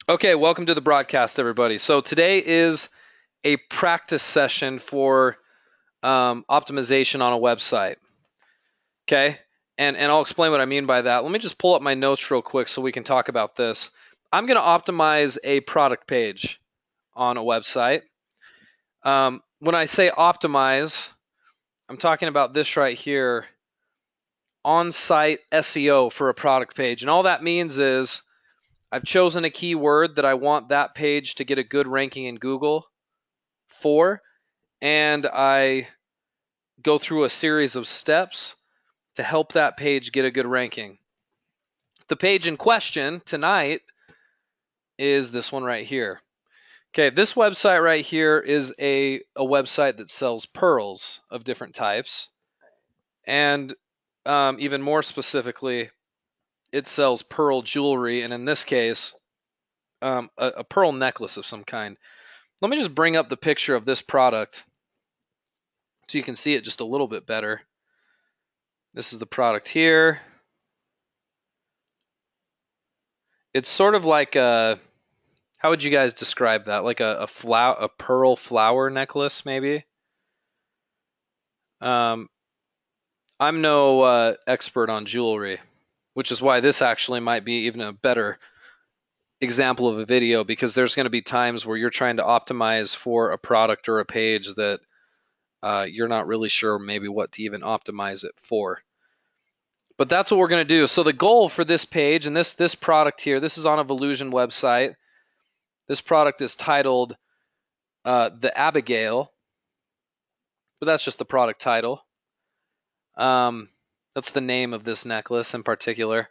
Okay, welcome to the broadcast, everybody. So today is a practice session for optimization on a website. Okay, and I'll explain what I mean by that. Let me just pull up my notes real quick so we can talk about this. I'm going to optimize a product page on a website. When I say optimize, I'm talking about this right here, on-site SEO for a product page, and all that means is I've chosen a keyword that I want that page to get a good ranking in Google for, and I go through a series of steps to help that page get a good ranking. The page in question tonight is this one right here. Okay, this website right here is a website that sells pearls of different types, and even more specifically, it sells pearl jewelry, and in this case, a pearl necklace of some kind. Let me just bring up the picture of this product so you can see it just a little bit better. This is the product here. It's sort of like a, how would you guys describe that? Like a pearl flower necklace, maybe? Um, I'm no expert on jewelry, which is why this actually might be even a better example of a video, because there's going to be times where you're trying to optimize for a product or a page that you're not really sure maybe what to even optimize it for. But that's what we're going to do. So the goal for this page and this product here, this is on a Volusion website. This product is titled the Abigail, but that's just the product title. That's the name of this necklace in particular.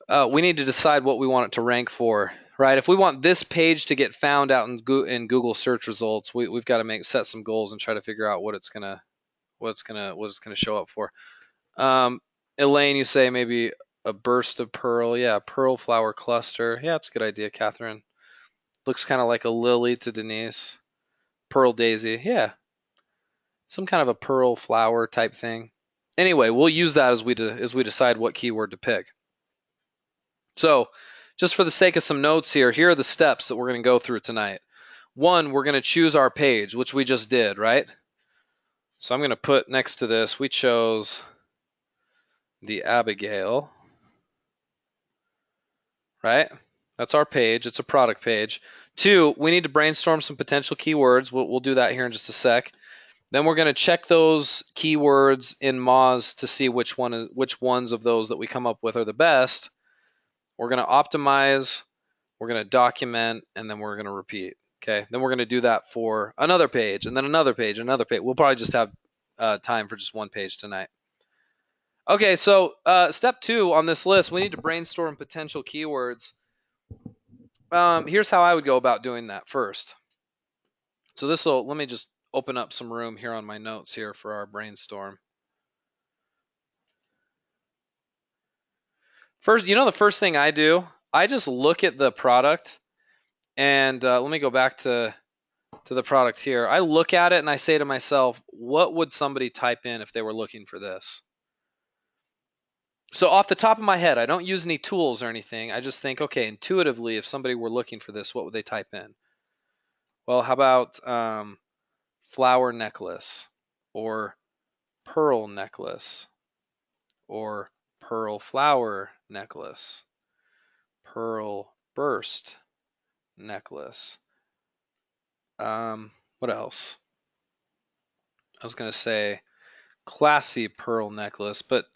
We need to decide what we want it to rank for, right? If we want this page to get found out in Google search results, we've got to set some goals and try to figure out what it's gonna show up for. Elaine, you say maybe a burst of pearl. Yeah, pearl flower cluster. Yeah, that's a good idea, Catherine. Looks kind of like a lily to Denise. Pearl daisy. Yeah, some kind of a pearl flower type thing. Anyway, we'll use that as we decide what keyword to pick. So, just for the sake of some notes here are the steps that we're going to go through tonight. One, we're going to choose our page, which we just did, right? So I'm going to put next to this, we chose the Abigail, right? That's our page. It's a product page. Two, we need to brainstorm some potential keywords. We'll do that here in just a sec. Then we're going to check those keywords in Moz to see which ones of those that we come up with are the best. We're going to optimize, we're going to document, and then we're going to repeat. Okay. Then we're going to do that for another page, and then another page, another page. We'll probably just have time for just one page tonight. Okay, so step 2 on this list, we need to brainstorm potential keywords. Here's how I would go about doing that first. So let me just open up some room here on my notes here for our brainstorm. First, the first thing I do, I just look at the product, and let me go back to the product here. I look at it and I say to myself, what would somebody type in if they were looking for this? So off the top of my head, I don't use any tools or anything. I just think, okay, intuitively, if somebody were looking for this, what would they type in? Well, how about flower necklace, or pearl necklace, or pearl flower necklace, pearl burst necklace. What else? I was going to say classy pearl necklace, but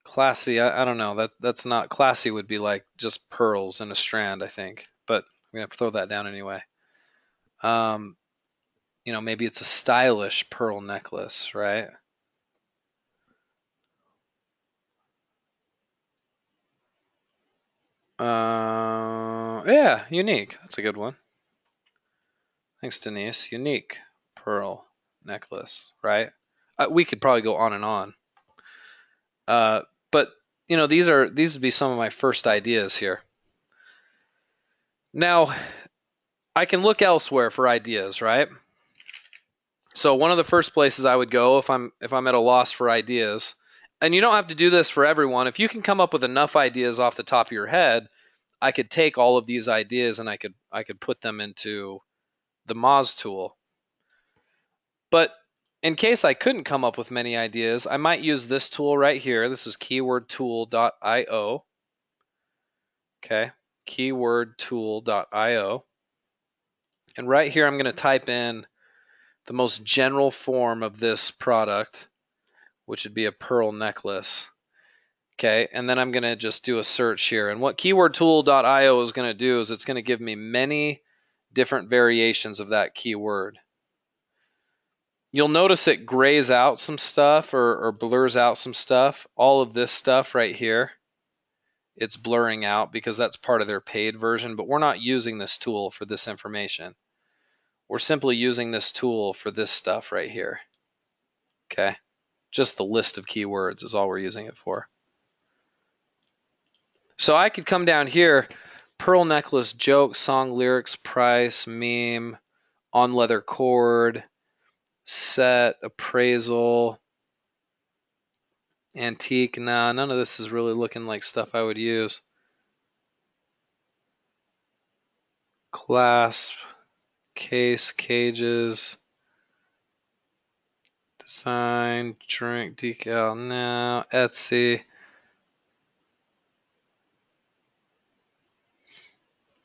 classy, I don't know. That's not classy. Would be like just pearls in a strand, I think. But I'm gonna throw that down anyway. Maybe it's a stylish pearl necklace, right? Yeah, unique. That's a good one. Thanks, Denise. Unique pearl necklace, right? We could probably go on and on. But these would be some of my first ideas here. Now, I can look elsewhere for ideas, right? So one of the first places I would go if I'm at a loss for ideas, and you don't have to do this for everyone. If you can come up with enough ideas off the top of your head, I could take all of these ideas and I could put them into the Moz tool. But in case I couldn't come up with many ideas, I might use this tool right here. This is keywordtool.io. Okay, keywordtool.io. And right here, I'm going to type in the most general form of this product, which would be a pearl necklace. Okay, and then I'm going to just do a search here. And what keywordtool.io is going to do is it's going to give me many different variations of that keyword. You'll notice it grays out some stuff or blurs out some stuff. All of this stuff right here, it's blurring out because that's part of their paid version, but we're not using this tool for this information. We're simply using this tool for this stuff right here. Okay, just the list of keywords is all we're using it for. So I could come down here, pearl necklace, joke, song lyrics, price, meme, on leather cord, set, appraisal, antique. Nah, none of this is really looking like stuff I would use. Clasp, case, cages, design, drink, decal. No, Etsy.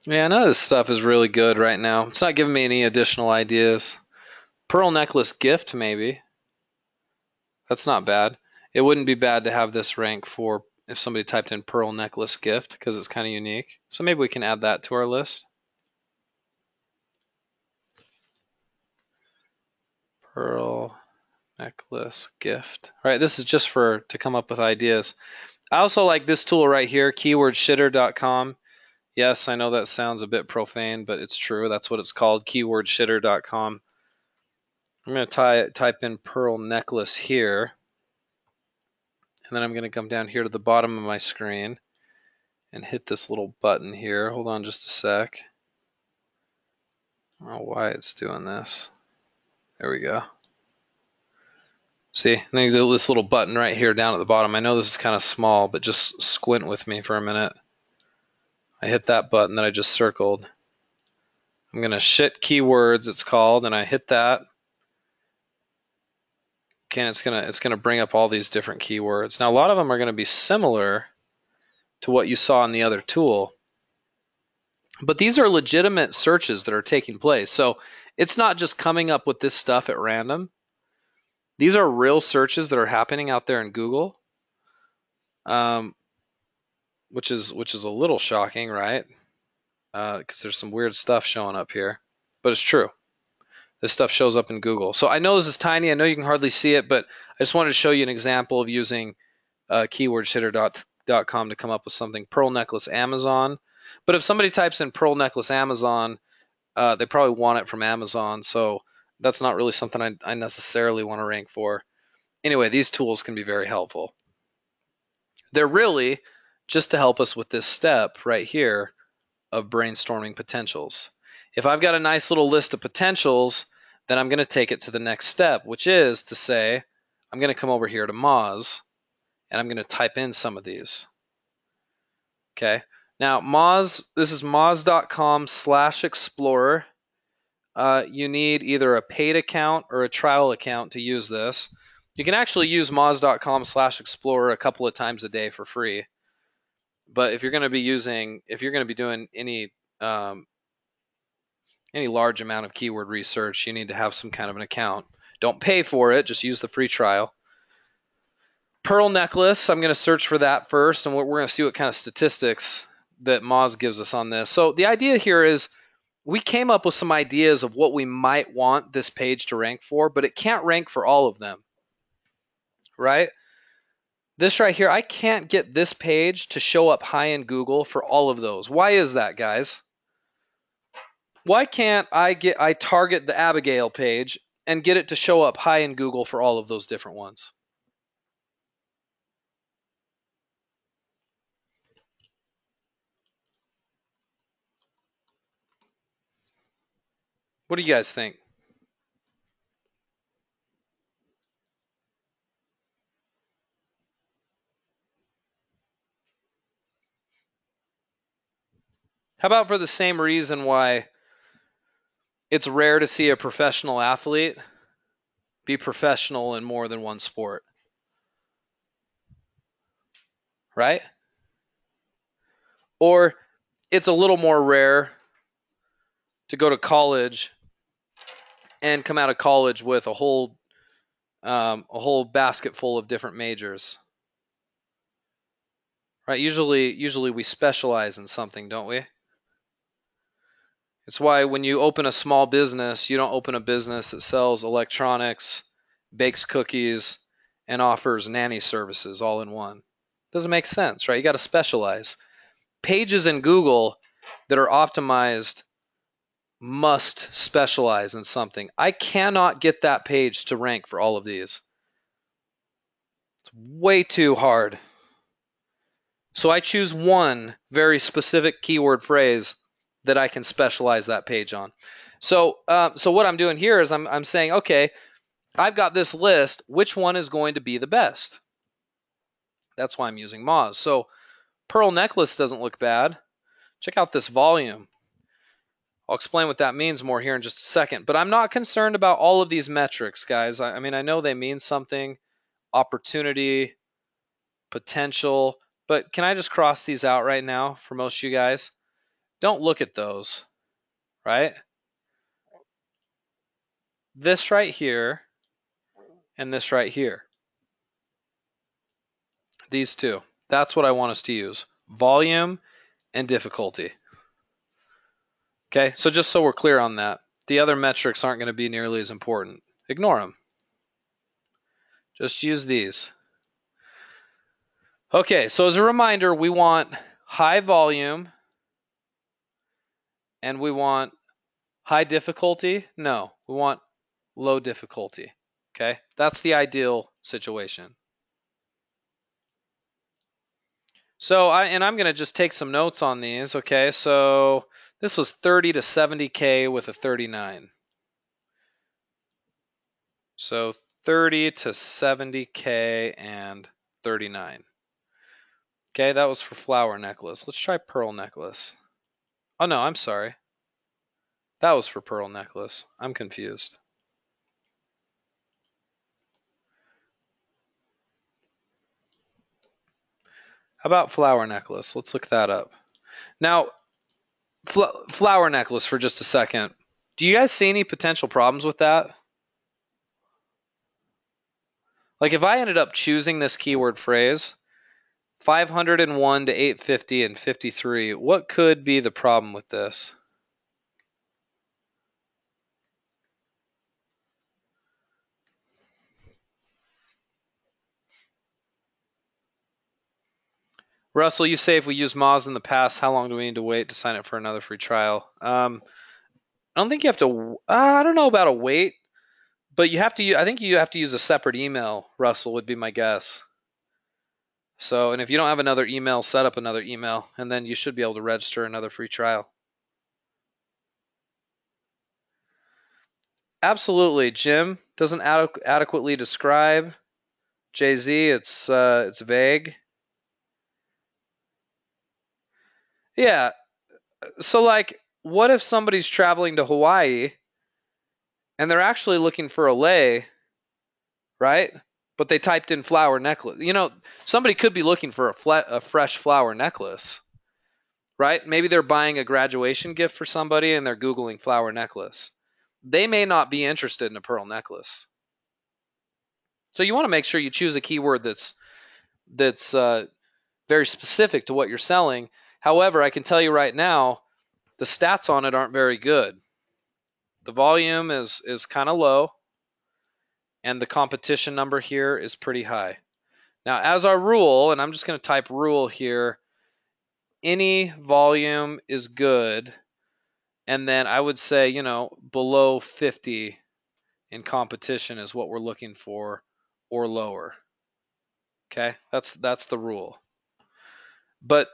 Yeah, none of this stuff is really good right now. It's not giving me any additional ideas. Pearl necklace gift, maybe. That's not bad. It wouldn't be bad to have this rank for if somebody typed in pearl necklace gift because it's kind of unique. So maybe we can add that to our list. Pearl necklace gift. All right, this is just to come up with ideas. I also like this tool right here, keywordshitter.com. Yes, I know that sounds a bit profane, but it's true. That's what it's called, keywordshitter.com. I'm going to type in pearl necklace here. And then I'm going to come down here to the bottom of my screen and hit this little button here. Hold on just a sec. I don't know why it's doing this. There we go. See, then you do this little button right here down at the bottom. I know this is kind of small, but just squint with me for a minute. I hit that button that I just circled. I'm going to shit keywords, it's called, and I hit that. Okay, and it's gonna bring up all these different keywords. Now, a lot of them are going to be similar to what you saw in the other tool, but these are legitimate searches that are taking place. So it's not just coming up with this stuff at random. These are real searches that are happening out there in Google, which is a little shocking, right? Because there's some weird stuff showing up here, but it's true. This stuff shows up in Google. So I know this is tiny. I know you can hardly see it, but I just wanted to show you an example of using keywordshitter.com to come up with something. Pearl necklace Amazon. But if somebody types in pearl necklace Amazon, they probably want it from Amazon. So that's not really something I necessarily want to rank for. Anyway, these tools can be very helpful. They're really just to help us with this step right here of brainstorming potentials. If I've got a nice little list of potentials, then I'm going to take it to the next step, which is to say, I'm going to come over here to Moz, and I'm going to type in some of these. Okay. Now, Moz, this is moz.com/explorer. You need either a paid account or a trial account to use this. You can actually use moz.com/explorer a couple of times a day for free. But if you're going to be doing any large amount of keyword research, you need to have some kind of an account. Don't pay for it, just use the free trial. Pearl necklace, I'm going to search for that first, and we're going to see what kind of statistics that Moz gives us on this. So the idea here is we came up with some ideas of what we might want this page to rank for, but it can't rank for all of them, right? This right here, I can't get this page to show up high in Google for all of those. Why is that, guys? Why can't I target the Abigail page and get it to show up high in Google for all of those different ones? What do you guys think? How about for the same reason why it's rare to see a professional athlete be professional in more than one sport, right? Or it's a little more rare to go to college and come out of college with a whole basket full of different majors, right? Usually we specialize in something, don't we? It's why when you open a small business, you don't open a business that sells electronics, bakes cookies, and offers nanny services all in one. Doesn't make sense, right? You got to specialize. Pages in Google that are optimized must specialize in something. I cannot get that page to rank for all of these. It's way too hard. So I choose one very specific keyword phrase that I can specialize that page on. So what I'm doing here is I'm saying, okay, I've got this list. Which one is going to be the best? That's why I'm using Moz. So pearl necklace doesn't look bad. Check out this volume. I'll explain what that means more here in just a second. But I'm not concerned about all of these metrics, guys. I mean, I know they mean something. Opportunity, potential. But can I just cross these out right now for most of you guys? Don't look at those, right? This right here and this right here. These two. That's what I want us to use. Volume and difficulty. Okay, so just so we're clear on that, the other metrics aren't going to be nearly as important. Ignore them. Just use these. Okay, so as a reminder, we want high volume and we want high difficulty. No, we want low difficulty. Okay, that's the ideal situation. So I'm going to just take some notes on these. Okay, so this was 30 to 70K with a 39. So 30 to 70K and 39. Okay, that was for flower necklace. Let's try pearl necklace. Oh no, I'm sorry. That was for pearl necklace. I'm confused. How about flower necklace? Let's look that up. Now, flower necklace for just a second. Do you guys see any potential problems with that? Like if I ended up choosing this keyword phrase, 501 to 850 and 53, what could be the problem with this? Russell, you say if we use Moz in the past, how long do we need to wait to sign up for another free trial? I don't think you have to. I don't know about a wait, but you have to. I think you have to use a separate email. Russell would be my guess. So, and if you don't have another email, set up another email, and then you should be able to register another free trial. Absolutely, Jim doesn't adequately describe. Jay-Z, it's vague. Yeah. So like, what if somebody's traveling to Hawaii and they're actually looking for a lei, right? But they typed in flower necklace. You know, somebody could be looking for a fresh flower necklace, right? Maybe they're buying a graduation gift for somebody and they're Googling flower necklace. They may not be interested in a pearl necklace. So you want to make sure you choose a keyword that's very specific to what you're selling. However, I can tell you right now, the stats on it aren't very good. The volume is kind of low, and the competition number here is pretty high. Now, as our rule, and I'm just going to type rule here, any volume is good, and then I would say, you know, below 50 in competition is what we're looking for, or lower. Okay, that's the rule. But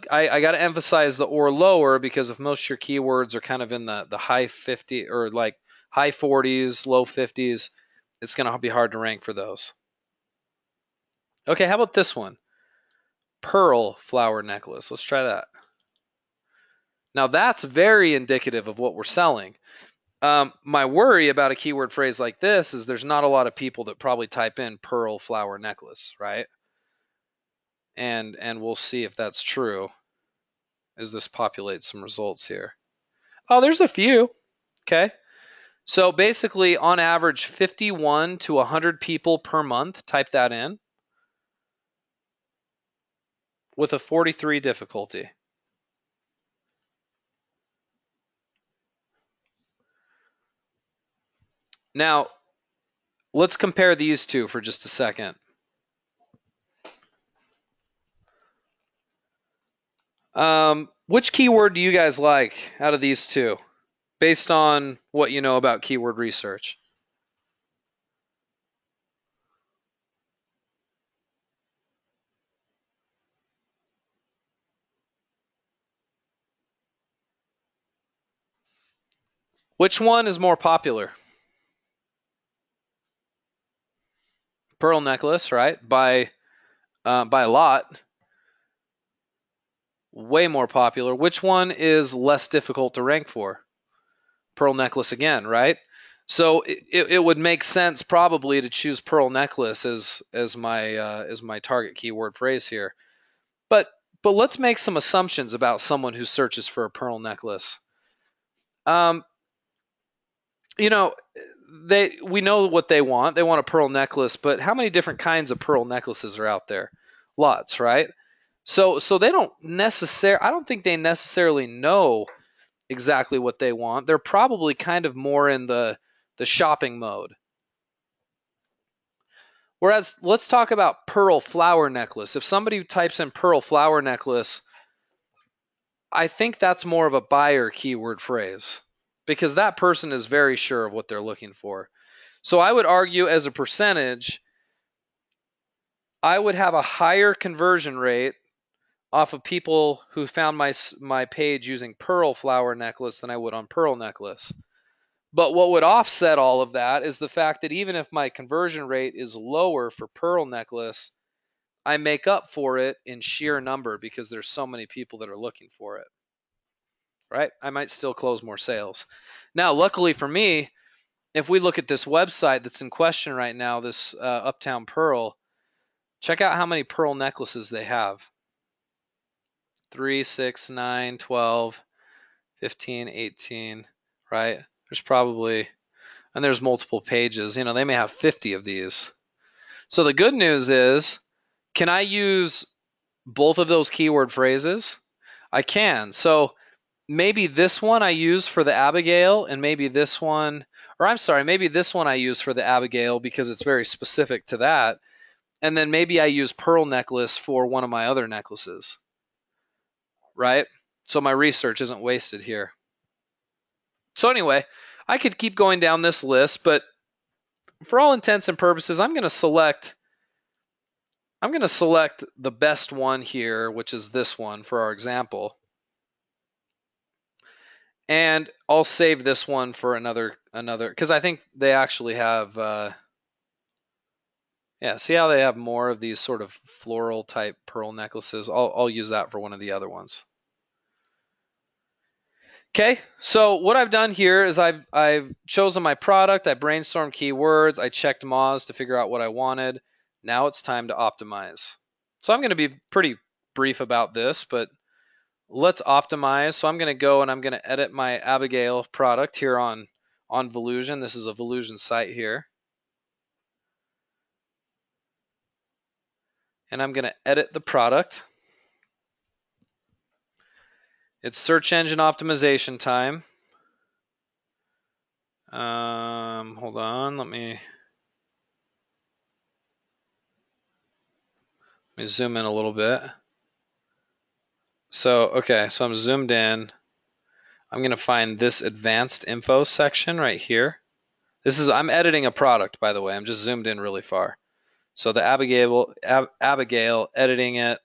I got to emphasize the or lower, because if most of your keywords are kind of in the high 50 or like high 40s, low 50s, it's going to be hard to rank for those. Okay, how about this one? Pearl flower necklace. Let's try that. Now that's very indicative of what we're selling. My worry about a keyword phrase like this is there's not a lot of people that probably type in pearl flower necklace, right? And we'll see if that's true as this populates some results here. Oh, there's a few. Okay. So basically, on average, 51 to 100 people per month type that in with a 43 difficulty. Now, let's compare these two for just a second. Which keyword do you guys like out of these two, based on what you know about keyword research? Which one is more popular? Pearl necklace, right? By a lot, way more popular. Which one is less difficult to rank for? Pearl necklace again, right? So it would make sense probably to choose pearl necklace as my target keyword phrase here. But let's make some assumptions about someone who searches for a pearl necklace. Um, you know, we know what they want. They want a pearl necklace, but how many different kinds of pearl necklaces are out there? Lots, right? So they don't necessarily. I don't think they necessarily know exactly what they want. They're probably kind of more in the shopping mode. Whereas let's talk about pearl flower necklace. If somebody types in pearl flower necklace, I think that's more of a buyer keyword phrase because that person is very sure of what they're looking for. So I would argue as a percentage, I would have a higher conversion rate off of people who found my page using pearl flower necklace than I would on pearl necklace. But what would offset all of that is the fact that even if my conversion rate is lower for pearl necklace, I make up for it in sheer number because there's so many people that are looking for it, right? I might still close more sales. Now, luckily for me, if we look at this website that's in question right now, this Uptown Pearl, check out how many pearl necklaces they have. 3, 6, 9, 12, 15, 18, right? There's probably, and there's multiple pages. You know, they may have 50 of these. So the good news is, can I use both of those keyword phrases? I can. So maybe this one I use for the Abigail, and maybe this one, or I'm sorry, maybe this one I use for the Abigail because it's very specific to that. And then maybe I use pearl necklace for one of my other necklaces, right? So my research isn't wasted here. So anyway, I could keep going down this list, but for all intents and purposes, I'm going to select the best one here, which is this one for our example. And I'll save this one for another because I think they actually have yeah, see how they have more of these sort of floral type pearl necklaces? I'll use that for one of the other ones. Okay, so what I've done here is I've chosen my product, I brainstormed keywords, I checked Moz to figure out what I wanted. Now it's time to optimize. So I'm going to be pretty brief about this, but let's optimize. So I'm going to go and I'm going to edit my Abigail product here on Volusion. This is a Volusion site here. And I'm going to edit the product. It's search engine optimization time. Hold on, let me zoom in a little bit. So, okay, so I'm zoomed in. I'm going to find this advanced info section right here. I'm editing a product, by the way. I'm just zoomed in really far. So the Abigail, editing it,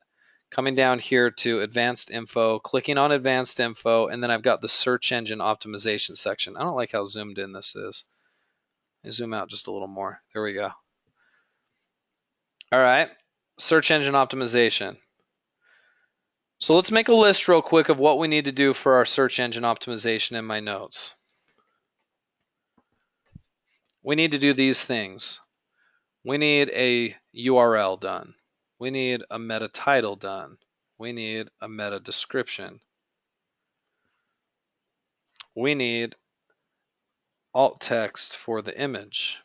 coming down here to advanced info, clicking on advanced info, and then I've got the search engine optimization section. I don't like how zoomed in this is. Let me zoom out just a little more. There we go. All right, search engine optimization. So let's make a list real quick of what we need to do for our search engine optimization in my notes. We need to do these things. We need a URL done. We need a meta title done. We need a meta description. We need alt text for the image.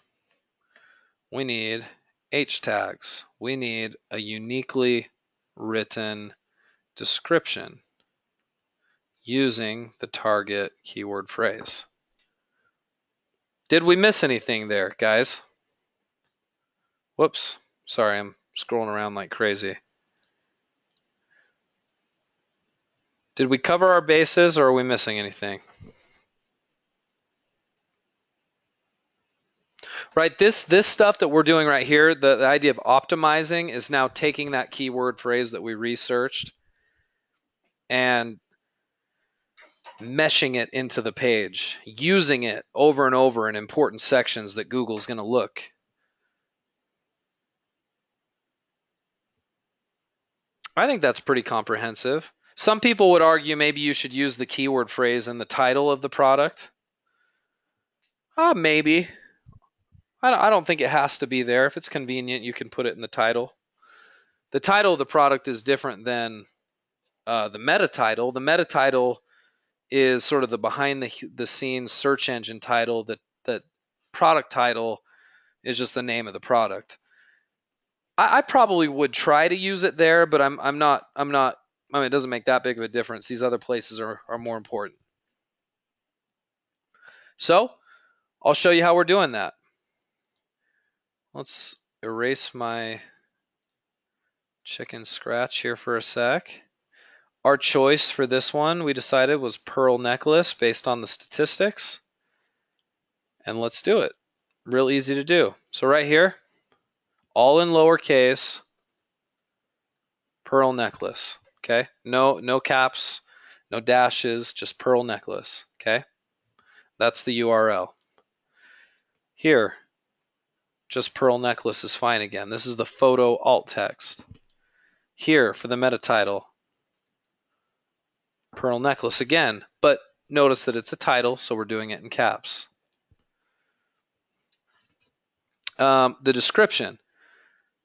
We need H tags. We need a uniquely written description using the target keyword phrase. Did we miss anything there, guys? Whoops. Sorry, I'm scrolling around like crazy. Did we cover our bases or are we missing anything? Right, this stuff that we're doing right here, the idea of optimizing is now taking that keyword phrase that we researched and meshing it into the page, using it over and over in important sections that Google's going to look. I think that's pretty comprehensive. Some people would argue maybe you should use the keyword phrase in the title of the product. Maybe. I don't think it has to be there. If it's convenient, you can put it in the title. The title of the product is different than the meta title. The meta title is sort of the behind the scenes search engine title. That product title is just the name of the product. I probably would try to use it there, but I'm not. I mean, it doesn't make that big of a difference. These other places are more important. So I'll show you how we're doing that. Let's erase my chicken scratch here for a sec. Our choice for this one, we decided, was pearl necklace based on the statistics. And let's do it. Real easy to do. So right here, all in lowercase, pearl necklace. Okay, no caps, no dashes, just pearl necklace. Okay, that's the URL. Here, just pearl necklace is fine again. This is the photo alt text. Here for the meta title, pearl necklace again, but notice that it's a title, so we're doing it in caps. The description.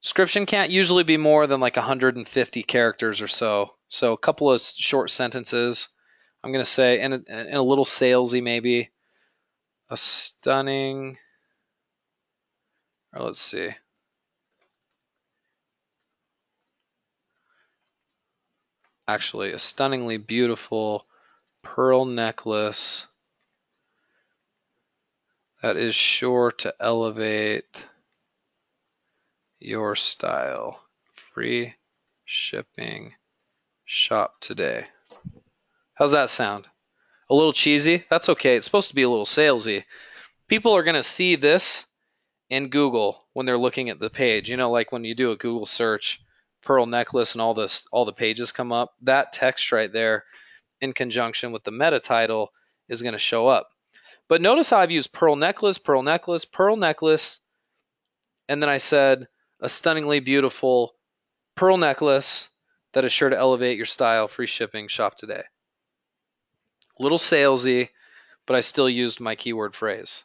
Description can't usually be more than like 150 characters or so. So a couple of short sentences. I'm going to say, and a little salesy maybe. A stunning, or let's see. Actually, a stunningly beautiful pearl necklace that is sure to elevate your style. Free shipping. Shop today. How's that sound? A little cheesy? That's okay. It's supposed to be a little salesy. People are going to see this in Google when they're looking at the page. You know, like when you do a Google search, pearl necklace, and all the pages come up. That text right there, in conjunction with the meta title, is going to show up. But notice how I've used pearl necklace, pearl necklace, pearl necklace, and then I said a stunningly beautiful pearl necklace that is sure to elevate your style. Free shipping. Shop today. Little salesy, but I still used my keyword phrase.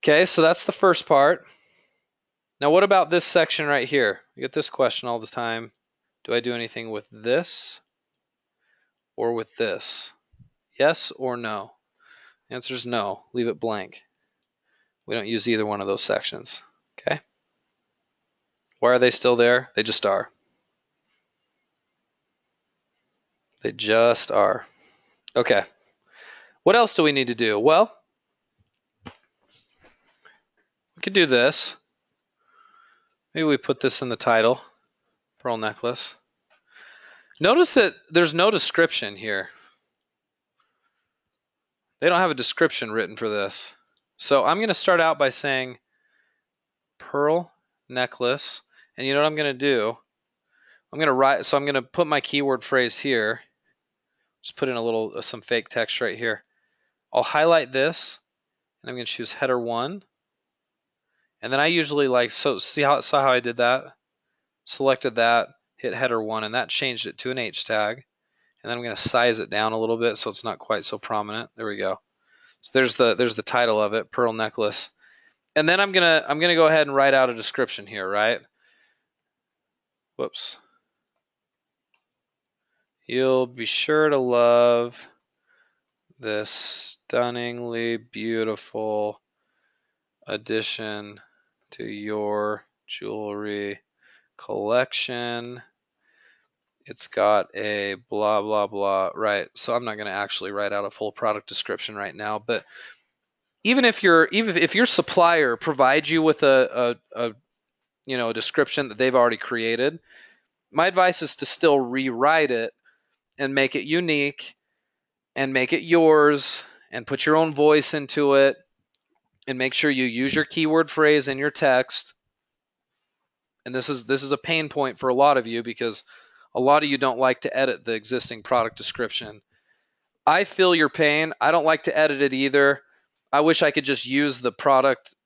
Okay, so that's the first part. Now, what about this section right here? We get this question all the time. Do I do anything with this or with this? Yes or no? The answer is no. Leave it blank. We don't use either one of those sections. Okay? Why are they still there? They just are. They just are. Okay. What else do we need to do? Well, we could do this. Maybe we put this in the title, pearl necklace. Notice that there's no description here. They don't have a description written for this. So I'm going to start out by saying pearl necklace. And you know what I'm going to do? I'm going to write, so I'm going to put my keyword phrase here. Just put in a little, some fake text right here. I'll highlight this, and I'm going to choose header 1. And then I usually like, so see how I did that? Selected that, hit header 1, and that changed it to an H tag. And then I'm going to size it down a little bit so it's not quite so prominent. There we go. So there's the title of it, pearl necklace. And then I'm gonna go ahead and write out a description here, right? Whoops. You'll be sure to love this stunningly beautiful addition to your jewelry collection. It's got a blah blah blah, right? So I'm not going to actually write out a full product description right now, but even if your supplier provides you with a description that they've already created, my advice is to still rewrite it and make it unique and make it yours and put your own voice into it and make sure you use your keyword phrase in your text. And this is a pain point for a lot of you because a lot of you don't like to edit the existing product description. I feel your pain. I don't like to edit it either. I wish I could just use the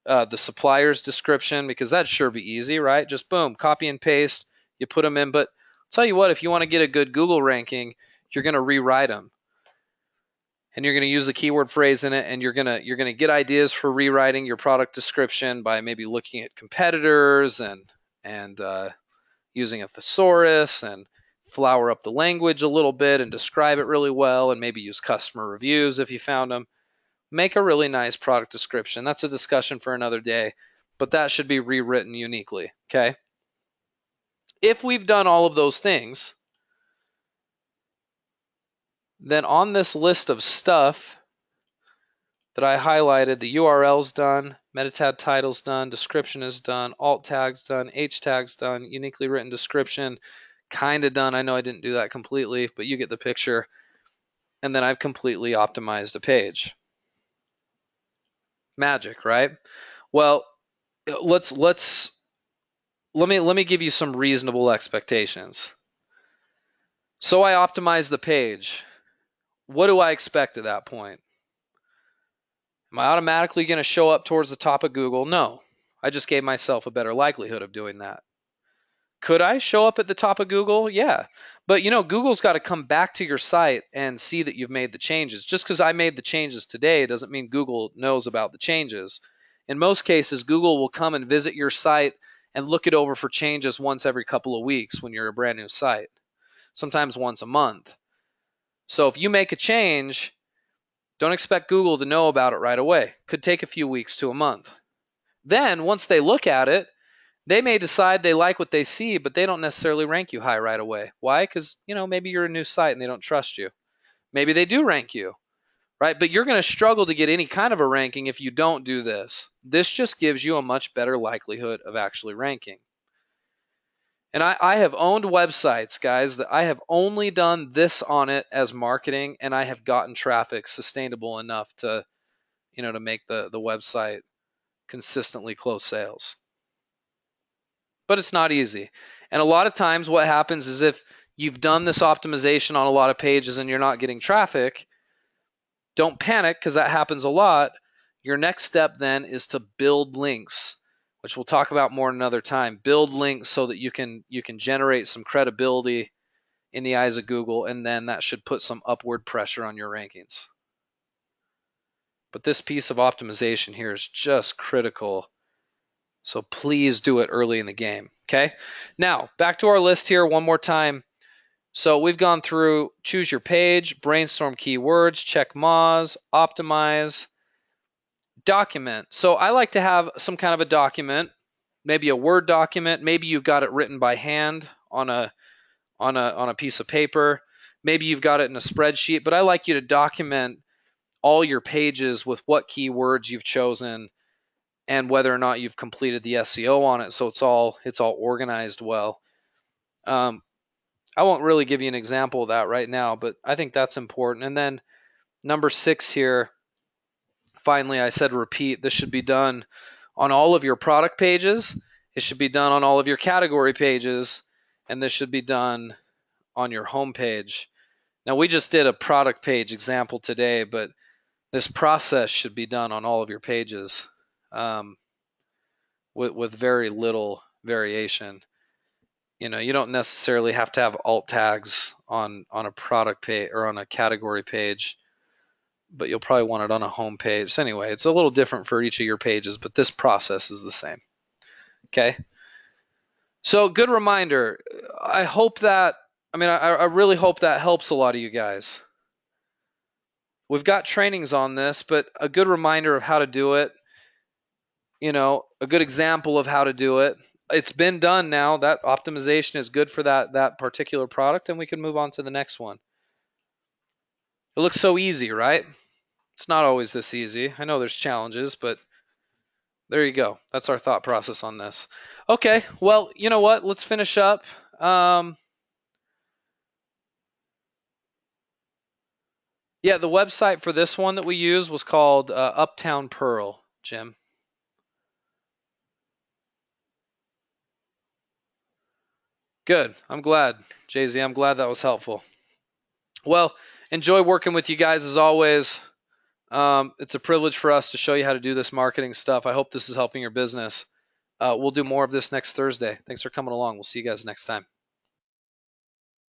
the supplier's description, because that'd sure be easy, right? Just boom, copy and paste, you put them in. But I'll tell you what, if you want to get a good Google ranking, you're going to rewrite them. And you're going to use the keyword phrase in it, and you're going to get ideas for rewriting your product description by maybe looking at competitors and using a thesaurus and flower up the language a little bit and describe it really well, and maybe use customer reviews if you found them. Make a really nice product description. That's a discussion for another day, but that should be rewritten uniquely, okay? If we've done all of those things, then on this list of stuff that I highlighted, the URL's done, meta tag title's done, description is done, alt tag's done, H tag's done, uniquely written description kind of done. I know I didn't do that completely, but you get the picture. And then I've completely optimized a page. Magic, right? Well, let me give you some reasonable expectations. So I optimized the page. What do I expect at that point? Am I automatically going to show up towards the top of Google? No. I just gave myself a better likelihood of doing that. Could I show up at the top of Google? Yeah. But Google's got to come back to your site and see that you've made the changes. Just because I made the changes today doesn't mean Google knows about the changes. In most cases, Google will come and visit your site and look it over for changes once every couple of weeks when you're a brand new site, sometimes once a month. So if you make a change, don't expect Google to know about it right away. Could take a few weeks to a month. Then once they look at it, they may decide they like what they see, but they don't necessarily rank you high right away. Why? Because, maybe you're a new site and they don't trust you. Maybe they do rank you, right? But you're going to struggle to get any kind of a ranking if you don't do this. This just gives you a much better likelihood of actually ranking. And I have owned websites, guys, that I have only done this on it as marketing, and I have gotten traffic sustainable enough to, to make the website consistently close sales. But it's not easy. And a lot of times what happens is if you've done this optimization on a lot of pages and you're not getting traffic, don't panic, because that happens a lot. Your next step then is to build links, which we'll talk about more another time. Build links so that you can generate some credibility in the eyes of Google, and then that should put some upward pressure on your rankings. But this piece of optimization here is just critical. So please do it early in the game, okay? Now, back to our list here one more time. So we've gone through choose your page, brainstorm keywords, check moz, optimize, document. So I like to have some kind of a document, maybe a Word document. Maybe you've got it written by hand on a piece of paper. Maybe you've got it in a spreadsheet, but I like you to document all your pages with what keywords you've chosen and whether or not you've completed the SEO on it, so it's all organized well. I won't really give you an example of that right now, but I think that's important. And then number 6 here, finally, I said repeat. This should be done on all of your product pages. It should be done on all of your category pages, and this should be done on your home page. Now, we just did a product page example today, but this process should be done on all of your pages. With very little variation. You don't necessarily have to have alt tags on a product page or on a category page, but you'll probably want it on a home page. So anyway, it's a little different for each of your pages, but this process is the same. Okay. So good reminder. I really hope that helps a lot of you guys. We've got trainings on this, but a good reminder of how to do it, a good example of how to do it. It's been done now. That optimization is good for that particular product, and we can move on to the next one. It looks so easy, right? It's not always this easy. I know there's challenges, but there you go. That's our thought process on this. Okay, well, you know what? Let's finish up. Yeah, the website for this one that we used was called Uptown Pearl, Jim. Good. I'm glad, Jay-Z. I'm glad that was helpful. Well, enjoy working with you guys as always. It's a privilege for us to show you how to do this marketing stuff. I hope this is helping your business. We'll do more of this next Thursday. Thanks for coming along. We'll see you guys next time.